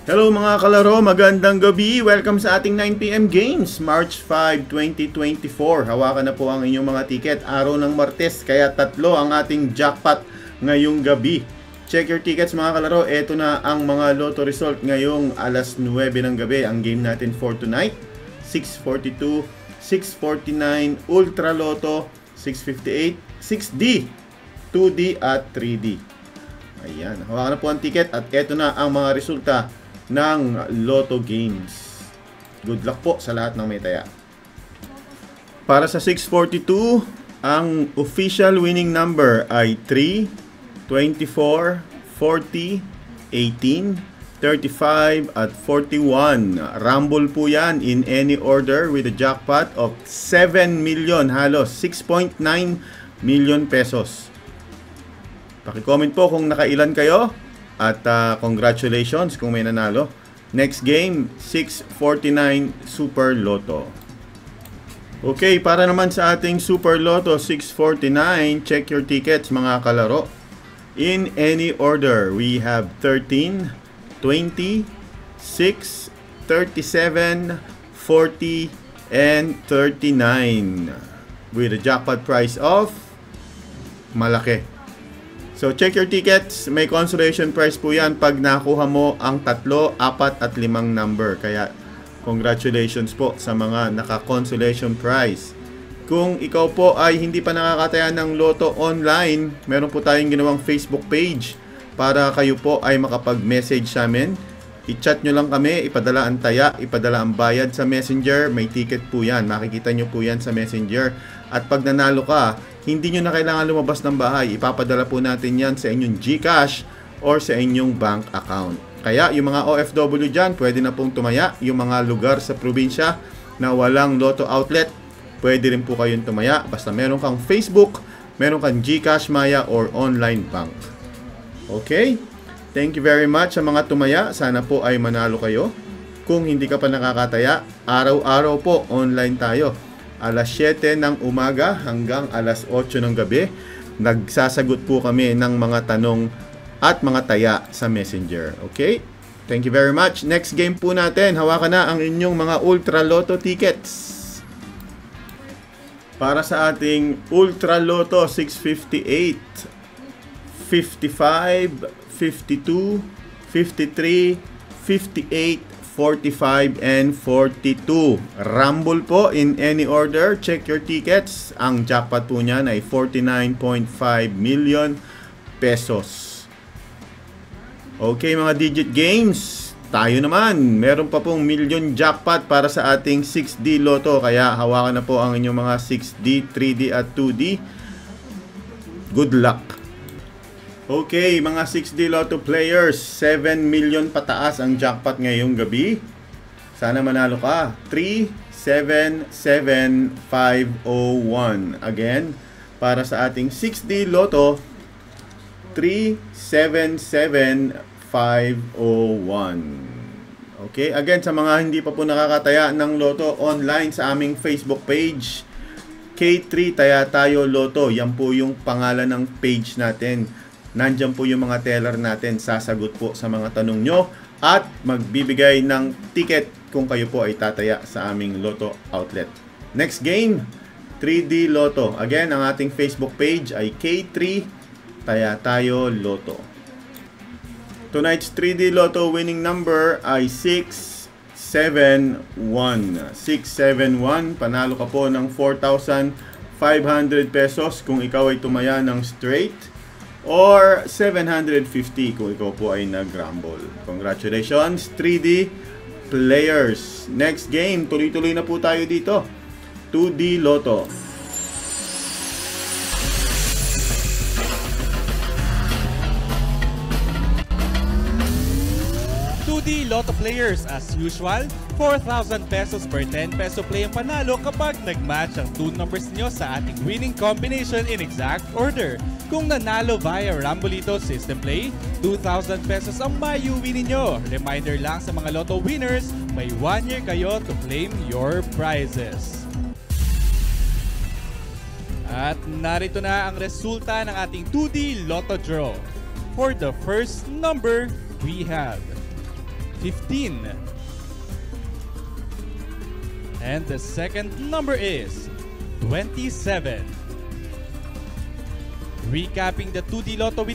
Hello mga kalaro, magandang gabi. Welcome sa ating 9 PM games, March 5, 2024. Hawakan na po ang inyong mga tiket. Araw ng Martes, kaya tatlo ang ating jackpot ngayong gabi. Check your tickets mga kalaro. Ito na ang mga lotto result ngayong alas 9 ng gabi. Ang game natin for tonight, 642, 649, Ultra Lotto, 658, 6D, 2D at 3D. Ayan, hawakan na po ang ticket at ito na ang mga resulta ng Lotto Games. Good luck po sa lahat ng may taya. Para sa 642, ang official winning number ay 3, 24, 40, 18, 35 at 41. Rumble po yan in any order with a jackpot of 7 million, halos 6.9 million pesos. Paki-comment po kung nakailan kayo. At congratulations kung may nanalo. Next game, 649 Super Lotto. Okay, para naman sa ating Super Lotto 649, check your tickets mga kalaro. In any order, we have 13, 20, 6, 37, 40, and 39. With a jackpot price of malaki. So check your tickets, may consolation prize po yan pag nakuha mo ang 3, 4 at 5 number. Kaya congratulations po sa mga naka-consolation prize. Kung ikaw po ay hindi pa nakakataya ng Lotto online, meron po tayong ginawang Facebook page para kayo po ay makapag-message sa amin. I-chat nyo lang kami, ipadala ang taya, ipadala ang bayad sa Messenger, may ticket po yan. Makikita nyo po yan sa Messenger. At pag nanalo ka, hindi nyo na kailangan lumabas ng bahay. Ipapadala po natin yan sa inyong GCash or sa inyong bank account. Kaya yung mga OFW dyan, pwede na pong tumaya. Yung mga lugar sa probinsya na walang Lotto outlet, pwede rin po kayong tumaya. Basta meron kang Facebook, meron kang GCash, Maya or online bank. Okay? Thank you very much sa mga tumaya. Sana po ay manalo kayo. Kung hindi ka pa nakakataya, araw-araw po online tayo. Alas 7 ng umaga hanggang alas 8 ng gabi. Nagsasagot po kami ng mga tanong at mga taya sa Messenger. Okay? Thank you very much. Next game po natin. Hawakan na ang inyong mga Ultra Lotto tickets. Para sa ating Ultra Lotto 658, 55, 52, 53, 58, 45, and 42. Rumble po in any order. Check your tickets. Ang jackpot po niyan ay 49.5 million pesos. Okay mga digit games, tayo naman. Meron pa pong million jackpot para sa ating 6D Lotto. Kaya hawakan na po ang inyong mga 6D, 3D at 2D. Good luck. Okay, mga 6D Lotto players, 7 million pataas ang jackpot ngayong gabi. Sana manalo ka. 377501. Again, para sa ating 6D Lotto, 377501. Okay, again sa mga hindi pa po nakakataya ng Lotto online sa aming Facebook page, K3 Taya Tayo Lotto. Yan po yung pangalan ng page natin. Nandyan po yung mga teller natin, sasagot po sa mga tanong nyo at magbibigay ng ticket kung kayo po ay tataya sa aming Lotto outlet. Next game, 3D Lotto. Again, ang ating Facebook page ay K3 Taya Tayo Lotto. Tonight's 3D Lotto winning number ay 671. 671, panalo ka po ng 4,500 pesos kung ikaw ay tumaya ng straight. Or 750 kung ikaw po ay nag-rumble. Congratulations 3D players. Next game, tuloy-tuloy na po tayo dito. 2D Lotto. Lotto players, as usual, 4,000 pesos per 10 peso play ang panalo kapag nag-match ang 2 numbers nyo sa ating winning combination in exact order. Kung nanalo via Rambolito System Play, 2,000 pesos ang maiuwi ninyo. Reminder lang sa mga Lotto winners, may 1 year kayo to claim your prizes. At narito na ang resulta ng ating 2D Lotto Draw. For the first number, we have 15. And the second number is 27. Recapping the 2D Lotto